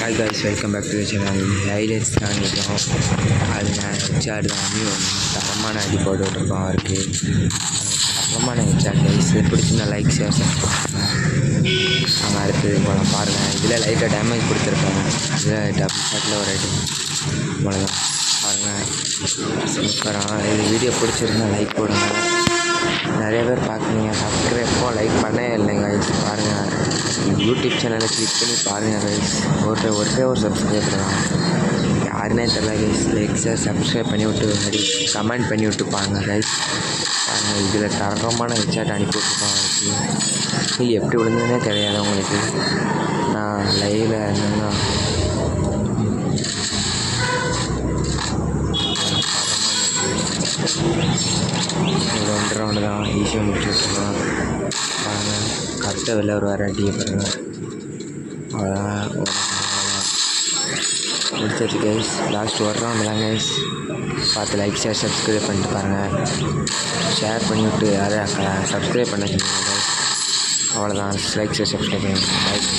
Hi guys, welcome back to the channel. Highlights காணிக்கும் அது நான் HR தான் தரமான அடி போட்டுட்ருக்கோம் அவருக்கு தரமான ஹெச்ஆர் கைஸ் பிடிச்சிருந்தா லைக் ஷேர் நாங்கள் அடுத்தது போகலாம் பாருங்கள். இதில் லைட்டாக டேமேஜ் கொடுத்துருக்காங்க. இதில் டபுள் ஷாட்டில் ஒரு ஐட்டம் அவ்வளோதான் பாருங்கள். சூப்பராக இது வீடியோ பிடிச்சிருந்தா லைக் போடுங்க. நிறைய பேர் பார்க்குறீங்க, சப்ஸ்கிரைப்போ லைக் பண்ணே இல்லைங்க கைஸ். பாருங்கள் யூடியூப் சேனலை கிளிக் பண்ணி பாருங்கள் கைஸ். ஒரே ஒரு சப்ஸ்கிரைபர் தான், யாருன்னே தெரியல கைஸ். லைக் ஷேர் சப்ஸ்கிரைப் பண்ணி விட்டு அப்படி கமெண்ட் பண்ணி விட்டு பாருங்கள் கைஸ். பாருங்கள் இதில் தரமான ஹெட்சாட் அனுப்பி விட்ருக்கோம் அவருக்கு. இது எப்படி விழுந்ததுன்னே தெரியாது உங்களுக்கு. நான் லைவில் இருந்தேன்னா இது 1 ரவுண்டு தான் ஈஸியாக முடிச்சு விட்டுருலாம். பாருங்கள் கரெக்டாக வெளில ஒரு அடியை பாருங்கள். அவ்வளோதான் முடிச்சாச்சு கைஸ். லாஸ்ட் 1 ரவுண்டு தான் கைஸ். பார்த்து லைக் ஷேர் சப்ஸ்கிரைப் பண்ணிட்டு பாருங்கள். ஷேர் பண்ணிவிட்டு யாரை சப்ஸ்கிரைப் பண்ண சொல்லுங்கள் கைஸ். அவ்வளோதான் லைக் ஷேர் சப்ஸ்கிரைப் பண்ணுங்கள் கைஸ்.